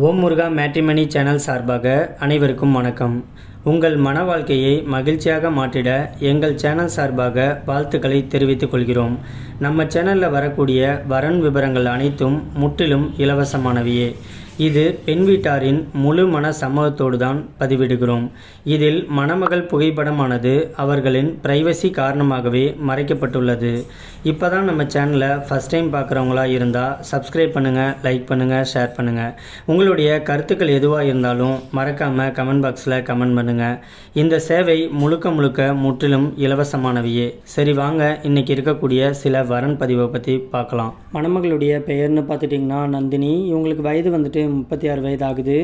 ஓம் முருகா matrimony channel சார்பாக அனைவருக்கும் வணக்கம். உங்கள் மன வாழ்க்கையை மகிழ்ச்சியாக மாற்றிட எங்கள் சேனல் சார்பாக வாழ்த்துக்களை தெரிவித்துக் கொள்கிறோம். நம்ம சேனலில் வரக்கூடிய வரன் விவரங்கள் அனைத்தும் முற்றிலும் இலவசமானவையே. இது பெண் வீட்டாரின் முழு மன சம்மதத்தோடு தான் பதிவிடுகிறோம். இதில் மணமகள் புகைப்படமானது அவர்களின் பிரைவசி காரணமாகவே மறைக்கப்பட்டுள்ளது. இப்போ தான் நம்ம சேனலை ஃபஸ்ட் டைம் பார்க்குறவங்களா இருந்தால் சப்ஸ்கிரைப் பண்ணுங்கள், லைக் பண்ணுங்கள், ஷேர் பண்ணுங்கள். உங்களுடைய கருத்துக்கள் எதுவாக இருந்தாலும் மறக்காமல் கமெண்ட் பாக்ஸில் கமெண்ட் பண்ணுங்கள். இந்த சேவை முழுக்க முற்றிலும் இலவசமானவையே. சரி வாங்க, இன்றைக்கி இருக்கக்கூடிய சில வரன் பதிவை பற்றி பார்க்கலாம். மணமகளுடைய பெயர்னு பார்த்துட்டிங்கன்னா நந்தினி. இவங்களுக்கு வயது வந்துட்டு 36 வயது ஆகுது.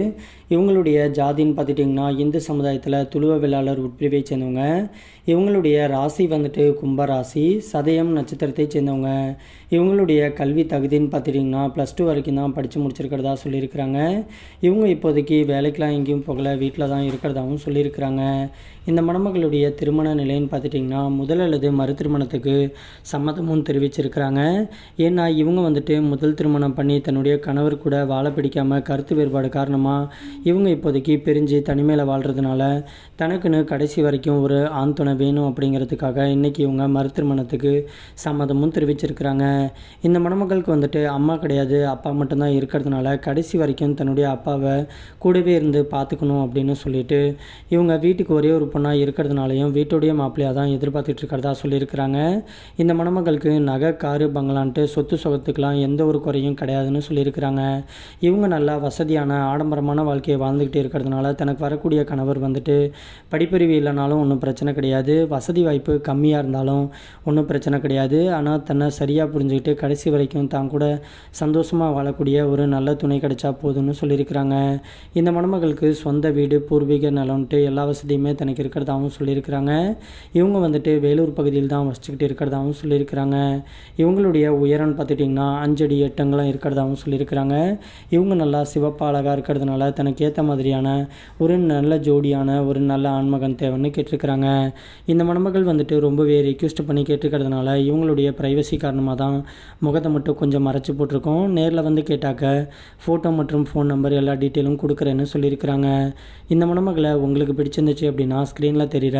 இவங்களுடைய ஜாதின்னு பார்த்துட்டிங்கன்னா இந்து சமுதாயத்தில் துளுவ வேளாளர் உட்பிரிவை சேர்ந்தவங்க. இவங்களுடைய ராசி வந்துட்டு கும்பராசி, சதயம் நட்சத்திரத்தை சேர்ந்தவங்க. இவங்களுடைய கல்வி தகுதின்னு பார்த்துட்டிங்கன்னா +2 வரைக்கும் தான் படித்து முடிச்சிருக்கிறதா சொல்லியிருக்கிறாங்க. இவங்க இப்போதைக்கு வேலைக்கெலாம் எங்கேயும் போகலை, வீட்டில் தான் இருக்கிறதாகவும் சொல்லியிருக்கிறாங்க. இந்த மணமகளுடைய திருமண நிலைன்னு பார்த்துட்டிங்கன்னா முதல் அல்லது மறு திருமணத்துக்கு சம்மதமும் தெரிவிச்சிருக்கிறாங்க. ஏன்னா இவங்க வந்துட்டு முதல் திருமணம் பண்ணி தன்னுடைய கணவர் கூட வாழ பிடிக்காமல் கருத்து வேறுபாடு காரணமாக இவங்க இப்போதைக்கு பிரிஞ்சு தனிமையில் வாழ்கிறதுனால தனக்குன்னு கடைசி வரைக்கும் ஒரு ஆண் துணை வேணும் அப்படிங்கிறதுக்காக இன்றைக்கி இவங்க மறு திருமணத்துக்கு சம்மதமும் தெரிவிச்சிருக்கிறாங்க. இந்த மணமகளுக்கு வந்துட்டு அம்மா கிடையாது, அப்பா மட்டும்தான் இருக்கிறதுனால கடைசி வரைக்கும் தன்னுடைய அப்பாவை கூடவே இருந்து பார்த்துக்கணும் அப்படின்னு சொல்லிட்டு இவங்க வீட்டுக்கு ஒரே ஒரு பொண்ணாக இருக்கிறதுனாலையும் வீட்டுடைய மாப்பிள்ளையாக தான் எதிர்பார்த்துட்டு இருக்கிறதா சொல்லியிருக்கிறாங்க. இந்த மணமகளுக்கு நகை, காரு, பங்களான்ட்டு சொத்து சொகத்துக்கெலாம் எந்த ஒரு குறையும் கிடையாதுன்னு சொல்லியிருக்கிறாங்க. இவங்க நல்லா வசதியான ஆடம்பரமான வாழ்க்கையை வாழ்ந்துக்கிட்டு இருக்கிறதுனால தனக்கு வரக்கூடிய கணவர் வந்துட்டு படிப்பறிவு இல்லைனாலும் ஒன்றும் பிரச்சனை கிடையாது, வசதி வாய்ப்பு கம்மியாக இருந்தாலும் ஒன்றும் பிரச்சனை கிடையாது. ஆனால் தன்னை சரியாக புரிஞ்சுக்கிட்டு கடைசி வரைக்கும் தான் கூட சந்தோஷமாக வாழக்கூடிய ஒரு நல்ல துணை கிடைச்சா போதும்னு சொல்லியிருக்கிறாங்க. இந்த மணமகளுக்கு சொந்த வீடு, பூர்வீக நிலம்ன்ட்டு எல்லா வசதியுமே தனக்கு இருக்கிறதாகவும் சொல்லியிருக்கிறாங்க. இவங்க வந்துட்டு வேலூர் பகுதியில் தான் வசிச்சுக்கிட்டு இருக்கிறதாகவும் சொல்லியிருக்கிறாங்க. இவங்களுடைய உயரம்னு பார்த்துட்டிங்கன்னா 5 அடி 8 அங்குலம் இருக்கிறதாகவும் சொல்லியிருக்கிறாங்க. இவங்க நல்லா சிவப்பாக அழகாக இருக்கிறதுனால தனக்கு ஏற்ற மாதிரியான ஒரு நல்ல ஜோடியான ஒரு நல்ல ஆண்மகன் தேவைன்னு கேட்டிருக்கிறாங்க. இந்த மணமகள் வந்துட்டு ரொம்பவே ரிக்வெஸ்ட் பண்ணி கேட்டிருக்கிறதுனால இவங்களுடைய ப்ரைவசி காரணமாக தான் முகத்தை மட்டும் கொஞ்சம் மறைச்சி போட்டிருக்கோம். நேரில் வந்து கேட்டாக்க ஃபோட்டோ மற்றும் ஃபோன் நம்பர் எல்லா டீட்டெயிலும் கொடுக்குறேன்னு சொல்லியிருக்கிறாங்க. இந்த மணமகளை உங்களுக்கு பிடிச்சிருந்துச்சு அப்படின்னா ஸ்க்ரீனில் தெரிகிற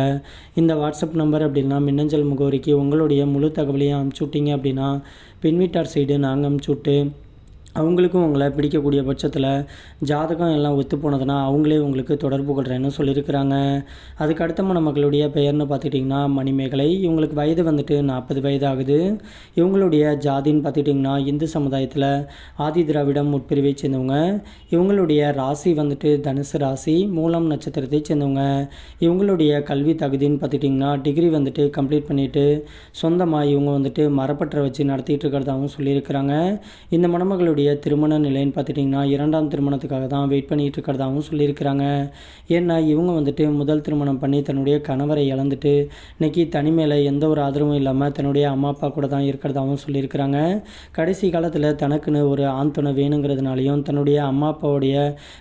இந்த வாட்ஸ்அப் நம்பர் அப்படின்னா மின்னஞ்சல் முகவரிக்கு உங்களுடைய முழு தகவலையும் அனுப்பிச்சி விட்டீங்க அப்படின்னா பெண் வீட்டார் சைடு நாங்கள் அனுப்பிச்சி விட்டு அவங்களுக்கும் உங்களை பிடிக்கக்கூடிய பட்சத்தில் ஜாதகம் எல்லாம் ஒத்து போனதுன்னா அவங்களே உங்களுக்கு தொடர்பு கொள்கிறேன்னு சொல்லியிருக்கிறாங்க. அதுக்கு அடுத்த மணமகளுடைய பெயர்னு பார்த்துட்டிங்கன்னா மணிமேகலை. இவங்களுக்கு வயது வந்துட்டு 40 வயது ஆகுது. இவங்களுடைய ஜாதின்னு பார்த்துட்டிங்கன்னா இந்து சமுதாயத்தில் ஆதி திராவிடம் உட்பிரிவை சேர்ந்தவங்க. இவங்களுடைய ராசி வந்துட்டு தனுசு ராசி, மூலம் நட்சத்திரத்தை சேர்ந்தவங்க. இவங்களுடைய கல்வி தகுதின்னு பார்த்துட்டிங்கன்னா டிகிரி வந்துட்டு கம்ப்ளீட் பண்ணிவிட்டு சொந்தமாக இவங்க வந்துட்டு மரப்பற்ற வச்சு நடத்திட்டு இருக்கிறதாகவும் சொல்லியிருக்கிறாங்க. இந்த மணமகளுடைய திருமண நிலைன்னு பார்த்துட்டிங்கன்னா 2ஆம் திருமணத்துக்காக தான் வெயிட் பண்ணிகிட்டு இருக்கிறதாகவும் சொல்லியிருக்கிறாங்க. ஏன்னா இவங்க வந்துட்டு முதல் திருமணம் பண்ணி தன்னுடைய கணவரை இழந்துட்டு இன்றைக்கி தனிமையில் எந்த ஒரு ஆதரவும் இல்லாமல் தன்னுடைய அம்மா அப்பா கூட தான் இருக்கிறதாகவும் சொல்லியிருக்கிறாங்க. கடைசி காலத்தில் தனக்குன்னு ஒரு ஆண் துணை வேணுங்கிறதுனாலையும் தன்னுடைய அம்மா அப்பாவுடைய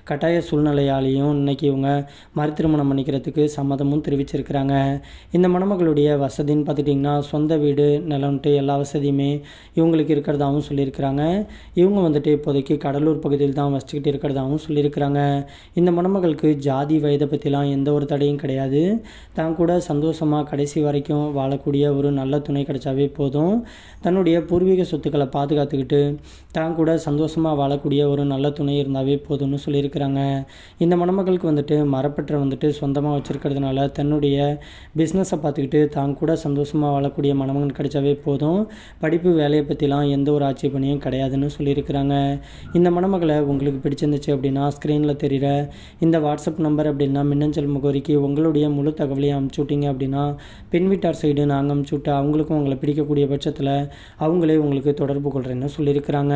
கட்டாய சூழ்நிலையாலையும் இன்றைக்கி இவங்க மறு திருமணம் பண்ணிக்கிறதுக்கு சம்மதமும் தெரிவிச்சிருக்கிறாங்க. இந்த மணமகளுடைய வசதின்னு பார்த்துட்டிங்கன்னா சொந்த வீடு, நிலம்ன்ட்டு எல்லா வசதியுமே இவங்களுக்கு இருக்கிறதாகவும் சொல்லியிருக்கிறாங்க. இவங்க வந்துட்டு இப்போதைக்கு கடலூர் பகுதியில் தான் வசிச்சுக்கிட்டு இருக்கிறதாகவும் சொல்லியிருக்கிறாங்க. இந்த மணமகளுக்கு ஜாதி, வயதை பற்றிலாம் எந்த ஒரு தடையும் கிடையாது. தான் கூட சந்தோஷமாக கடைசி வரைக்கும் வாழக்கூடிய ஒரு நல்ல துணை கிடைச்சாவே போதும். தன்னுடைய பூர்வீக சொத்துக்களை பாதுகாத்துக்கிட்டு தான் கூட சந்தோஷமாக வாழக்கூடிய ஒரு நல்ல துணை இருந்தாவே போதும்னு சொல்லியிருக்கிறாங்க. இந்த மணமகளுக்கு வந்துட்டு மரப்பற்றை வந்துட்டு சொந்தமாக வச்சுருக்கிறதுனால தன்னுடைய பிஸ்னஸை பார்த்துக்கிட்டு தான் கூட சந்தோஷமாக வாழக்கூடிய மணமகன் கிடைச்சாவே போதும். படிப்பு, வேலையை பற்றிலாம் எந்த ஒரு ஆட்சேபனையும் கிடையாதுன்னு சொல்லியிருக்கிறாங்க. இந்த மணமகளை உங்களுக்கு பிடிச்சிருந்துச்சு அப்படின்னா ஸ்க்ரீனில் தெரிகிற இந்த வாட்ஸ்அப் நம்பர் அப்படின்னா மின்னஞ்சல் முகவரிக்கு உங்களுடைய முழு தகவலையும் அனுப்பிச்சி விட்டீங்க அப்படின்னா பெண் வீட்டார் சைடு நாங்கள் அனுப்பிச்சி விட்டு அவங்களுக்கும் உங்களை பிடிக்கக்கூடிய பட்சத்தில் அவங்களே உங்களுக்கு தொடர்பு கொள்கிறேன்னு சொல்லியிருக்கிறாங்க.